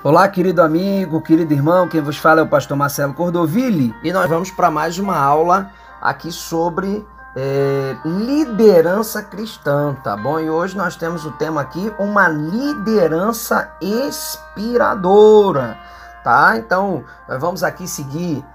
Olá, querido amigo, querido irmão, quem vos fala é o pastor Marcelo Cordoville e nós vamos para mais uma aula aqui sobre liderança cristã, tá bom? E hoje nós temos o tema aqui, uma liderança inspiradora, tá? Então, nós vamos aqui seguir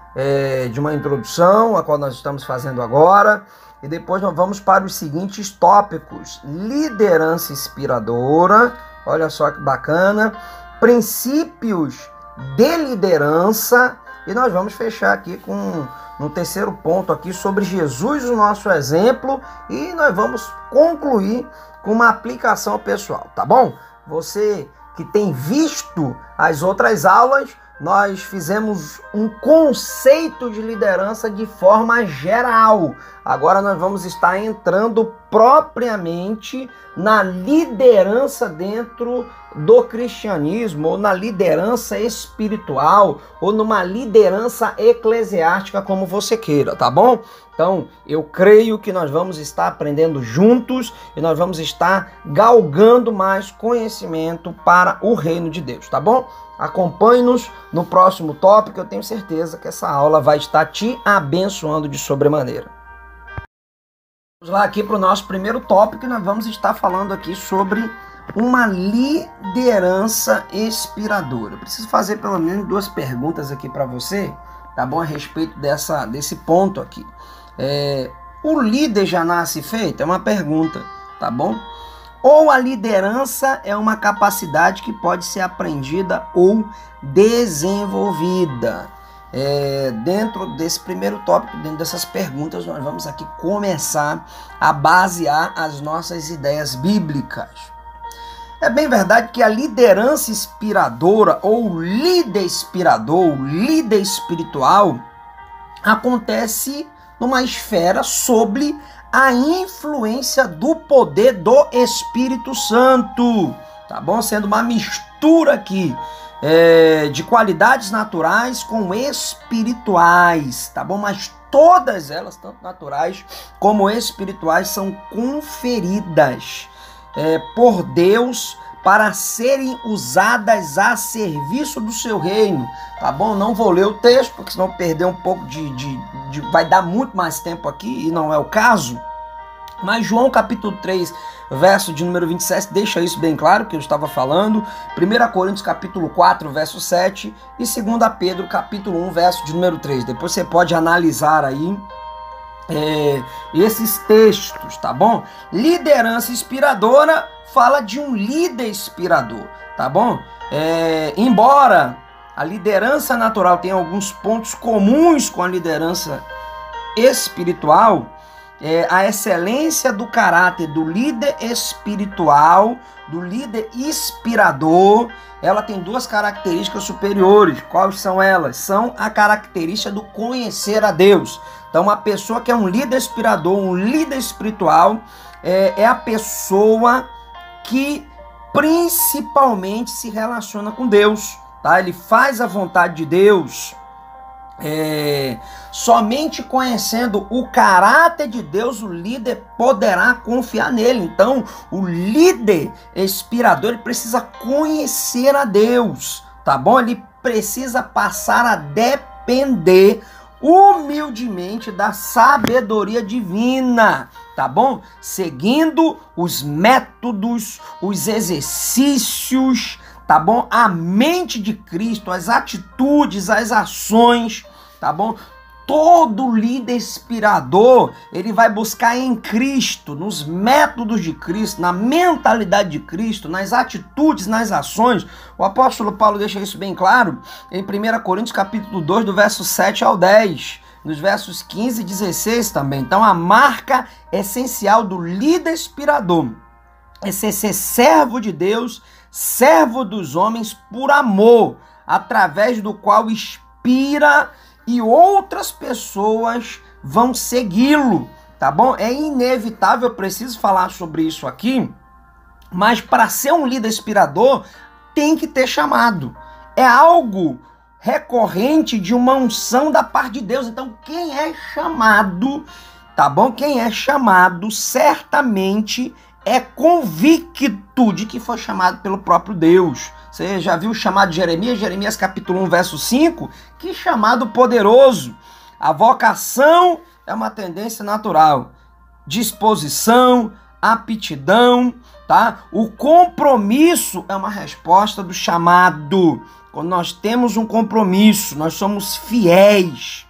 de uma introdução, a qual nós estamos fazendo agora, e depois nós vamos para os seguintes tópicos: liderança inspiradora, olha só que bacana, princípios de liderança, e nós vamos fechar aqui com no terceiro ponto aqui sobre Jesus, o nosso exemplo, e nós vamos concluir com uma aplicação pessoal, tá bom? Você que tem visto as outras aulas, nós fizemos um conceito de liderança de forma geral. Agora nós vamos estar entrando propriamente na liderança dentro do cristianismo, ou na liderança espiritual, ou numa liderança eclesiástica, como você queira, tá bom? Então, eu creio que nós vamos estar aprendendo juntos e nós vamos estar galgando mais conhecimento para o reino de Deus, tá bom? Acompanhe-nos no próximo tópico, eu tenho certeza que essa aula vai estar te abençoando de sobremaneira. Vamos lá aqui para o nosso primeiro tópico, e nós vamos estar falando aqui sobre uma liderança inspiradora. Eu preciso fazer pelo menos duas perguntas aqui para você, tá bom? A respeito desse ponto aqui. O líder já nasce feito? É uma pergunta, tá bom? Ou a liderança é uma capacidade que pode ser aprendida ou desenvolvida? Dentro desse primeiro tópico, dentro dessas perguntas, nós vamos aqui começar a basear as nossas ideias bíblicas. É bem verdade que a liderança inspiradora, ou líder inspirador, líder espiritual, acontece numa esfera sobre a influência do poder do Espírito Santo, tá bom? Sendo uma mistura aqui de qualidades naturais com espirituais, tá bom? Mas todas elas, tanto naturais como espirituais, são conferidas por Deus para serem usadas a serviço do seu reino, tá bom? Não vou ler o texto, porque senão perder um pouco vai dar muito mais tempo aqui, e não é o caso. Mas João capítulo 3, verso de número 27, deixa isso bem claro, que eu estava falando. 1 Coríntios capítulo 4, verso 7, e 2 Pedro capítulo 1, verso de número 3. Depois você pode analisar aí esses textos, tá bom? Liderança inspiradora fala de um líder inspirador, tá bom? Embora a liderança natural tenha alguns pontos comuns com a liderança espiritual, a excelência do caráter do líder espiritual, do líder inspirador, ela tem duas características superiores. Quais são elas? São a característica do conhecer a Deus. Então, uma pessoa que é um líder inspirador, um líder espiritual, é a pessoa que principalmente se relaciona com Deus, tá? Ele faz a vontade de Deus. Somente conhecendo o caráter de Deus, o líder poderá confiar nele. Então, o líder inspirador, ele precisa conhecer a Deus, tá bom? Ele precisa passar a depender humildemente da sabedoria divina, tá bom? Seguindo os métodos, os exercícios, tá bom? A mente de Cristo, as atitudes, as ações, tá bom? Todo líder inspirador, ele vai buscar em Cristo, nos métodos de Cristo, na mentalidade de Cristo, nas atitudes, nas ações. O apóstolo Paulo deixa isso bem claro em 1 Coríntios capítulo 2, do verso 7 ao 10, nos versos 15 e 16 também. Então, a marca essencial do líder inspirador é ser servo de Deus, servo dos homens por amor, através do qual inspira e outras pessoas vão segui-lo, tá bom? É inevitável, eu preciso falar sobre isso aqui, mas para ser um líder inspirador, tem que ter chamado. É algo recorrente de uma unção da parte de Deus. Então, quem é chamado, tá bom? Quem é chamado, certamente é convicto de que foi chamado pelo próprio Deus. Você já viu o chamado de Jeremias? Jeremias capítulo 1, verso 5. Que chamado poderoso! A vocação é uma tendência natural. Disposição, aptidão, tá? O compromisso é uma resposta do chamado. Quando nós temos um compromisso, nós somos fiéis,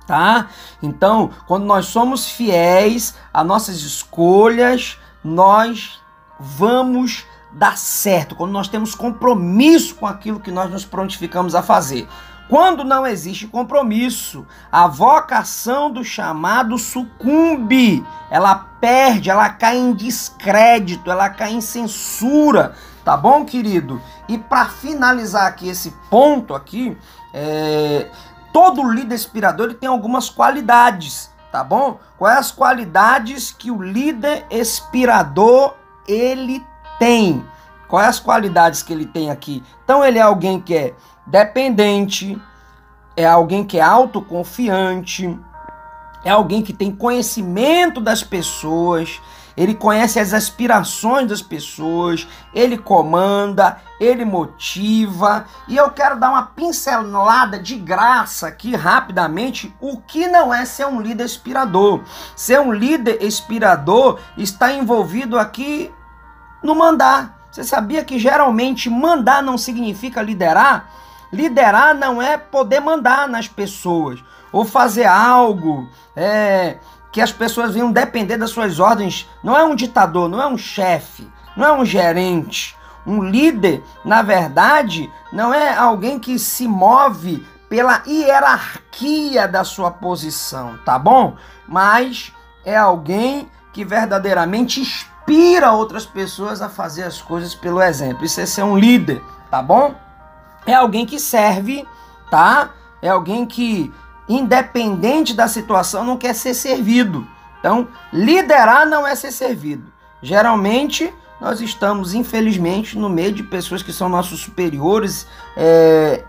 tá? Então, quando nós somos fiéis às nossas escolhas, nós vamos dar certo. Quando nós temos compromisso com aquilo que nós nos prontificamos a fazer. Quando não existe compromisso, a vocação do chamado sucumbe, ela perde, ela cai em descrédito, ela cai em censura, tá bom, querido? E para finalizar aqui esse ponto aqui, todo líder inspirador ele tem algumas qualidades, tá bom? Quais as qualidades que o líder inspirador ele tem? Quais as qualidades que ele tem aqui? Então ele é alguém que é dependente, é alguém que é autoconfiante, é alguém que tem conhecimento das pessoas, ele conhece as aspirações das pessoas, ele comanda, ele motiva. E eu quero dar uma pincelada de graça aqui rapidamente, o que não é ser um líder inspirador. Ser um líder inspirador está envolvido aqui no mandar. Você sabia que geralmente mandar não significa liderar? Liderar não é poder mandar nas pessoas ou fazer algo que as pessoas venham depender das suas ordens. Não é um ditador, não é um chefe, não é um gerente. Um líder, na verdade, não é alguém que se move pela hierarquia da sua posição, tá bom? Mas é alguém que verdadeiramente inspira outras pessoas a fazer as coisas pelo exemplo. Isso é ser um líder, tá bom? É alguém que serve, tá? É alguém que, independente da situação, não quer ser servido. Então, liderar não é ser servido. Geralmente, nós estamos, infelizmente, no meio de pessoas que são nossos superiores,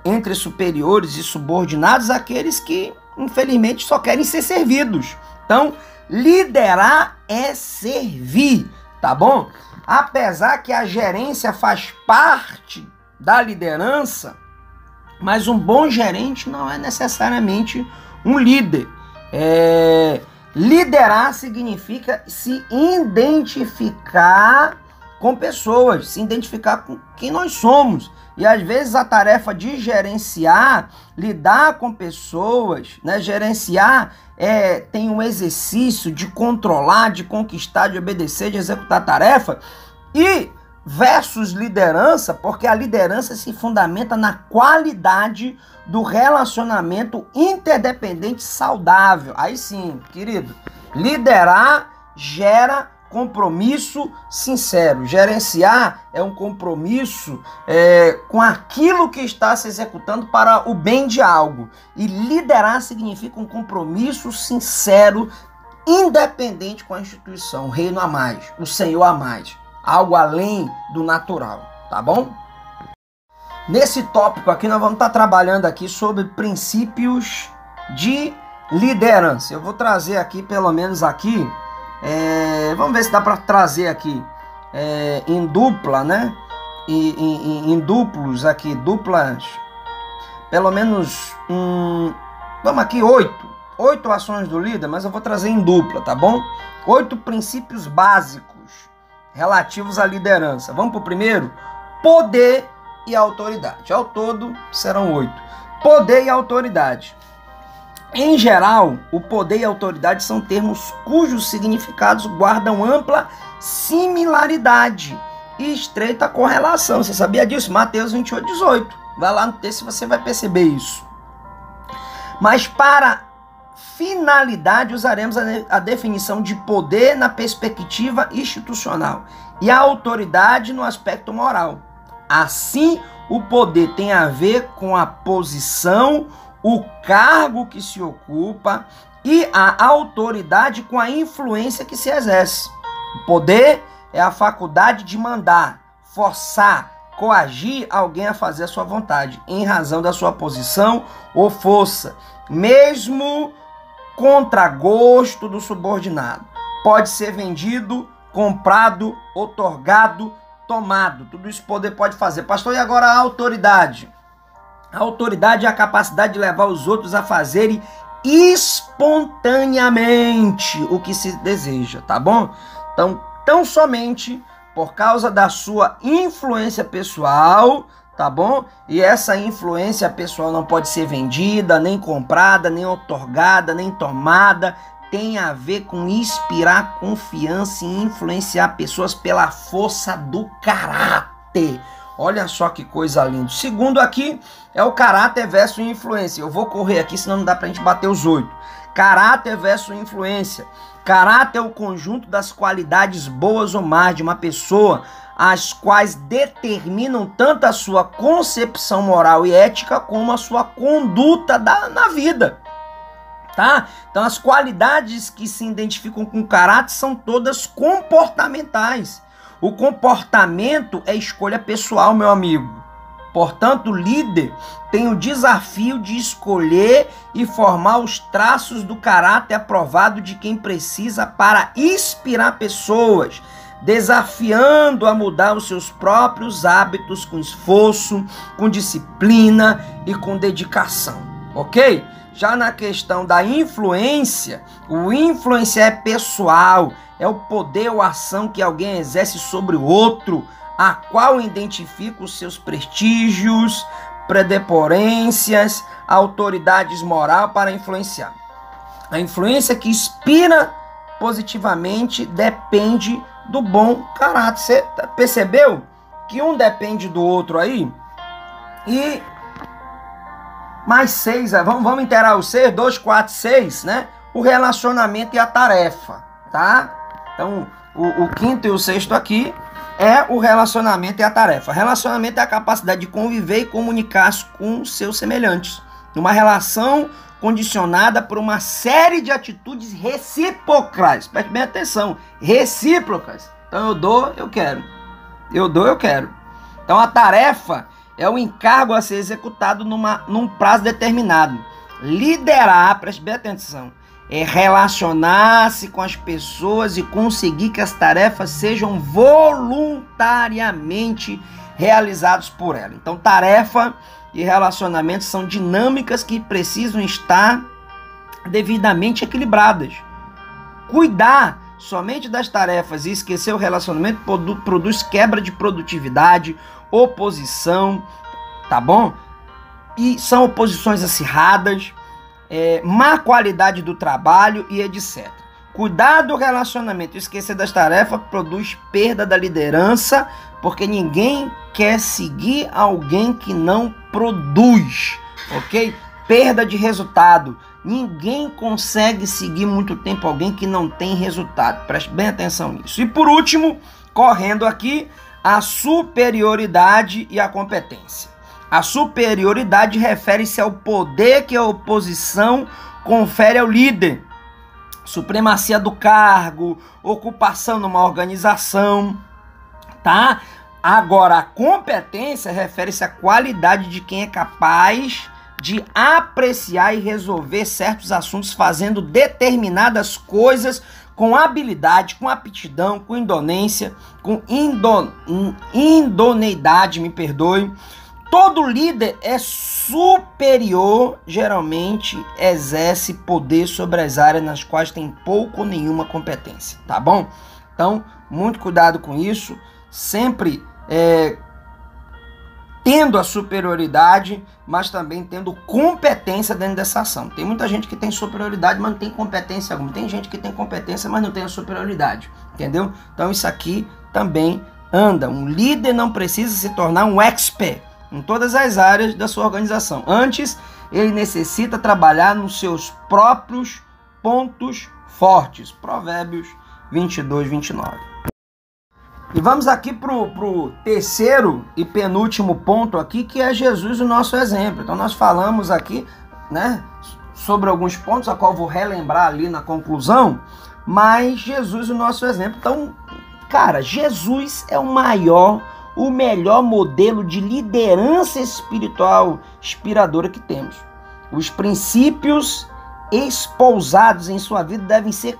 entre superiores e subordinados, aqueles que, infelizmente, só querem ser servidos. Então, liderar é servir, tá bom? Apesar que a gerência faz parte da liderança, mas um bom gerente não é necessariamente um líder. Liderar significa se identificar com pessoas, se identificar com quem nós somos. E às vezes a tarefa de gerenciar, lidar com pessoas, né? Gerenciar tem um exercício de controlar, de conquistar, de obedecer, de executar tarefa. E versus liderança, porque a liderança se fundamenta na qualidade do relacionamento interdependente saudável. Aí sim, querido, liderar gera compromisso sincero. Gerenciar é um compromisso com aquilo que está se executando para o bem de algo. E liderar significa um compromisso sincero, independente com a instituição, o reino a mais, o Senhor a mais. Algo além do natural, tá bom? Nesse tópico aqui nós vamos estar trabalhando aqui sobre princípios de liderança. Eu vou trazer aqui, pelo menos aqui, vamos ver se dá para trazer aqui em dupla, né? Em duplos aqui, duplas, pelo menos, vamos aqui, 8 ações do líder, mas eu vou trazer em dupla, tá bom? 8 princípios básicos relativos à liderança. Vamos para o primeiro? Poder e autoridade. Ao todo, serão 8. Poder e autoridade. Em geral, o poder e a autoridade são termos cujos significados guardam ampla similaridade e estreita correlação. Você sabia disso? Mateus 28:18. Vai lá no texto e você vai perceber isso. Mas para finalidade, usaremos a definição de poder na perspectiva institucional e a autoridade no aspecto moral. Assim, o poder tem a ver com a posição, o cargo que se ocupa e a autoridade com a influência que se exerce. O poder é a faculdade de mandar, forçar, coagir alguém a fazer a sua vontade, em razão da sua posição ou força, mesmo contra gosto do subordinado. Pode ser vendido comprado, outorgado, tomado. Tudo isso o poder pode fazer. Pastor, e agora a autoridade? A autoridade é a capacidade de levar os outros a fazerem espontaneamente o que se deseja, tá bom? Então, tão somente por causa da sua influência pessoal, tá bom? E essa influência pessoal não pode ser vendida, nem comprada, nem outorgada, nem tomada. Tem a ver com inspirar confiança e influenciar pessoas pela força do caráter. Olha só que coisa linda. Segundo aqui é o caráter versus influência. Eu vou correr aqui, senão não dá pra gente bater os 8. Caráter versus influência. Caráter é o conjunto das qualidades boas ou más de uma pessoa, as quais determinam tanto a sua concepção moral e ética como a sua conduta na vida. Tá? Então as qualidades que se identificam com o caráter são todas comportamentais. O comportamento é escolha pessoal, meu amigo. Portanto, o líder tem o desafio de escolher e formar os traços do caráter aprovado de quem precisa para inspirar pessoas, desafiando a mudar os seus próprios hábitos com esforço, com disciplina e com dedicação, ok? Já na questão da influência, o influenciar é pessoal, é o poder ou ação que alguém exerce sobre o outro, a qual identifica os seus prestígios, predeporências, autoridades moral para influenciar. A influência que inspira positivamente depende do bom caráter. Você percebeu que um depende do outro aí? E mais 6, vamos inteirar o 6, 2, 4, 6, né? O relacionamento e a tarefa, tá? Então, o quinto e o sexto aqui é o relacionamento e a tarefa. Relacionamento é a capacidade de conviver e comunicar-se com seus semelhantes. Uma relação condicionada por uma série de atitudes recíprocas. Preste bem atenção, recíprocas. Então eu dou, eu quero. Eu dou, eu quero. Então a tarefa é o encargo a ser executado num prazo determinado. Liderar, preste bem atenção, é relacionar-se com as pessoas e conseguir que as tarefas sejam voluntariamente realizadas por ela. Então, tarefa e relacionamento são dinâmicas que precisam estar devidamente equilibradas. Cuidar somente das tarefas e esquecer o relacionamento produz quebra de produtividade, oposição, tá bom? E são oposições acirradas, má qualidade do trabalho e etc. Cuidar do relacionamento e esquecer das tarefas produz perda da liderança, porque ninguém quer seguir alguém que não produz, ok? Perda de resultado. Ninguém consegue seguir muito tempo alguém que não tem resultado. Preste bem atenção nisso. E por último, correndo aqui, a superioridade e a competência. A superioridade refere-se ao poder que a oposição confere ao líder. Supremacia do cargo, ocupação numa organização, tá? Agora, a competência refere-se à qualidade de quem é capaz de apreciar e resolver certos assuntos fazendo determinadas coisas com habilidade, com aptidão, com indonência, com idoneidade, me perdoe. Todo líder é superior, geralmente exerce poder sobre as áreas nas quais tem pouco ou nenhuma competência, tá bom? Então, muito cuidado com isso, sempre tendo a superioridade, mas também tendo competência dentro dessa ação. Tem muita gente que tem superioridade, mas não tem competência alguma. Tem gente que tem competência, mas não tem a superioridade, entendeu? Então isso aqui também anda. Um líder não precisa se tornar um expert em todas as áreas da sua organização. Antes, ele necessita trabalhar nos seus próprios pontos fortes. Provérbios 22, 29. E vamos aqui para o terceiro e penúltimo ponto aqui, que é Jesus o nosso exemplo. Então nós falamos aqui, né, sobre alguns pontos, a qual eu vou relembrar ali na conclusão, mas Jesus o nosso exemplo. Então, cara, Jesus é o melhor modelo de liderança espiritual inspiradora que temos. Os princípios espousados em sua vida devem ser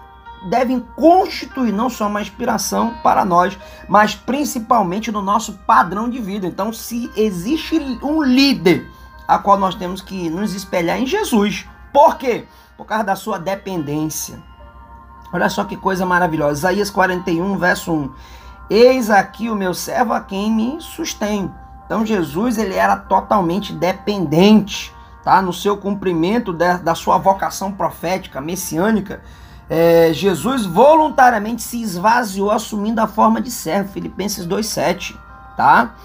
devem constituir não só uma inspiração para nós, mas principalmente no nosso padrão de vida. Então, se existe um líder a qual nós temos que nos espelhar em Jesus. Por quê? Por causa da sua dependência. Olha só que coisa maravilhosa. Isaías 41, verso 1. Eis aqui o meu servo a quem me sustém. Então Jesus, ele era totalmente dependente, tá? No seu cumprimento da sua vocação profética, messiânica, Jesus voluntariamente se esvaziou, assumindo a forma de servo. Filipenses 2,7, tá?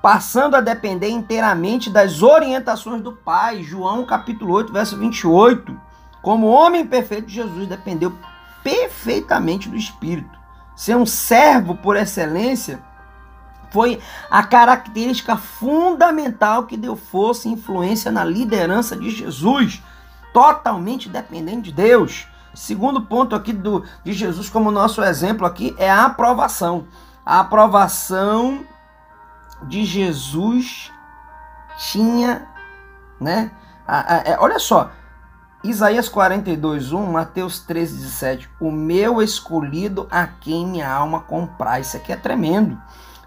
Passando a depender inteiramente das orientações do Pai. João capítulo 8, verso 28. Como homem perfeito, Jesus dependeu perfeitamente do Espírito. Ser um servo por excelência foi a característica fundamental que deu força e influência na liderança de Jesus, totalmente dependente de Deus. Segundo ponto aqui de Jesus como nosso exemplo aqui é a aprovação. A aprovação de Jesus tinha, né? Olha só, Isaías 42, 1, Mateus 13, 17. O meu escolhido a quem minha alma compraz. Isso aqui é tremendo.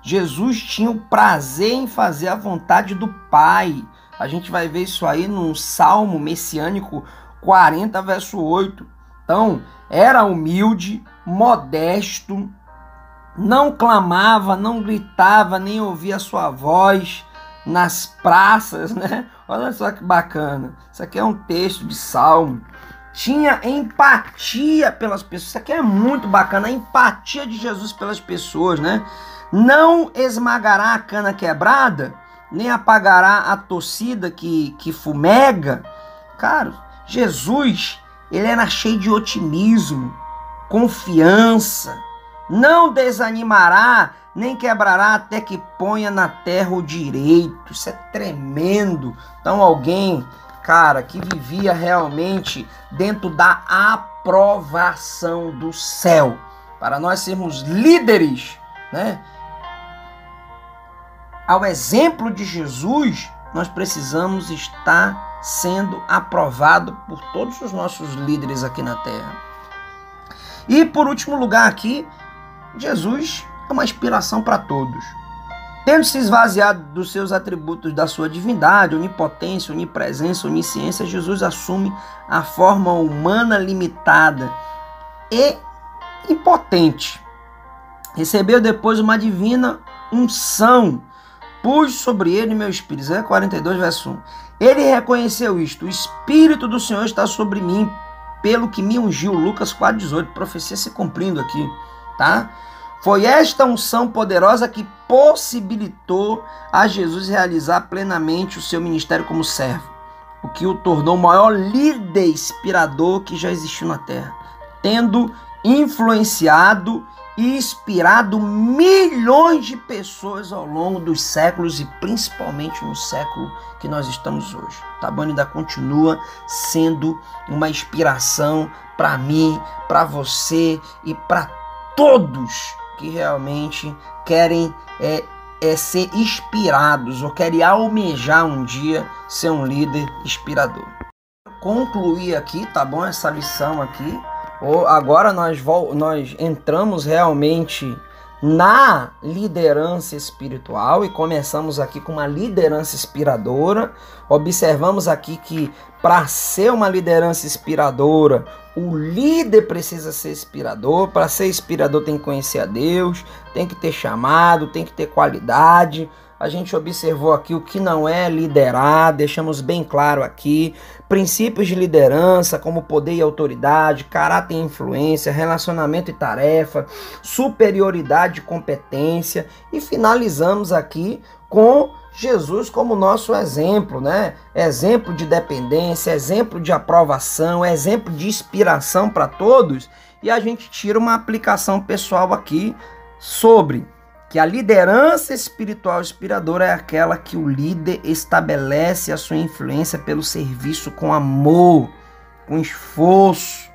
Jesus tinha o prazer em fazer a vontade do Pai. A gente vai ver isso aí no Salmo Messiânico 40, verso 8. Então, era humilde, modesto, não clamava, não gritava, nem ouvia a sua voz nas praças, né? Olha só que bacana. Isso aqui é um texto de Salmo. Tinha empatia pelas pessoas. Isso aqui é muito bacana. A empatia de Jesus pelas pessoas, né? Não esmagará a cana quebrada, nem apagará a torcida que fumega. Cara, Jesus, ele era cheio de otimismo, confiança. Não desanimará, nem quebrará até que ponha na terra o direito. Isso é tremendo. Então alguém, cara, que vivia realmente dentro da aprovação do céu. Para nós sermos líderes, né? Ao exemplo de Jesus, nós precisamos estar sendo aprovado por todos os nossos líderes aqui na terra. E por último lugar aqui, Jesus é uma inspiração para todos. Tendo se esvaziado dos seus atributos da sua divindade, onipotência, onipresença, onisciência, Jesus assume a forma humana limitada e impotente. Recebeu depois uma divina unção. Pus sobre ele meu espírito. Isaías 42, verso 1. Ele reconheceu isto. O Espírito do Senhor está sobre mim, pelo que me ungiu. Lucas 4,18. Profecia se cumprindo aqui, tá? Foi esta unção poderosa que possibilitou a Jesus realizar plenamente o seu ministério como servo, o que o tornou o maior líder inspirador que já existiu na terra, tendo influenciado e inspirado milhões de pessoas ao longo dos séculos e principalmente no século que nós estamos hoje. Tá bom? Ainda continua sendo uma inspiração para mim, para você e para todos que realmente querem ser inspirados ou querem almejar um dia ser um líder inspirador. Concluir aqui, tá bom? Essa lição aqui. Agora nós entramos realmente na liderança espiritual e começamos aqui com uma liderança inspiradora. Observamos aqui que para ser uma liderança inspiradora, o líder precisa ser inspirador. Para ser inspirador tem que conhecer a Deus, tem que ter chamado, tem que ter qualidade. A gente observou aqui o que não é liderar, deixamos bem claro aqui. Princípios de liderança como poder e autoridade, caráter e influência, relacionamento e tarefa, superioridade e competência. E finalizamos aqui com Jesus como nosso exemplo, né? Exemplo de dependência, exemplo de aprovação, exemplo de inspiração para todos. E a gente tira uma aplicação pessoal aqui sobre que a liderança espiritual inspiradora é aquela que o líder estabelece a sua influência pelo serviço com amor, com esforço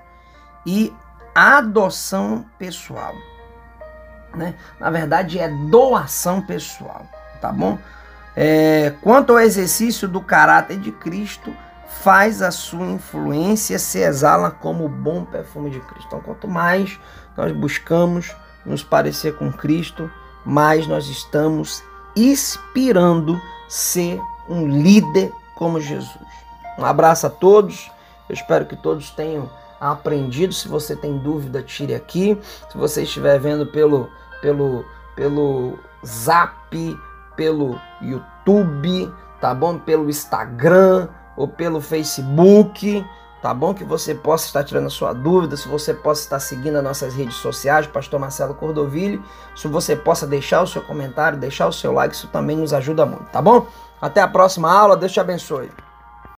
e adoção pessoal, né? Na verdade é doação pessoal, tá bom? Quanto ao exercício do caráter de Cristo, faz a sua influência se exala como o bom perfume de Cristo. Então, quanto mais nós buscamos nos parecer com Cristo, mais nós estamos inspirando ser um líder como Jesus. Um abraço a todos. Eu espero que todos tenham aprendido. Se você tem dúvida, tire aqui. Se você estiver vendo pelo Zap, pelo YouTube, tá bom? Pelo Instagram ou pelo Facebook, tá bom? Que você possa estar tirando a sua dúvida, se você possa estar seguindo as nossas redes sociais, Pastor Marcelo Cordoville, se você possa deixar o seu comentário, deixar o seu like, isso também nos ajuda muito, tá bom? Até a próxima aula, Deus te abençoe.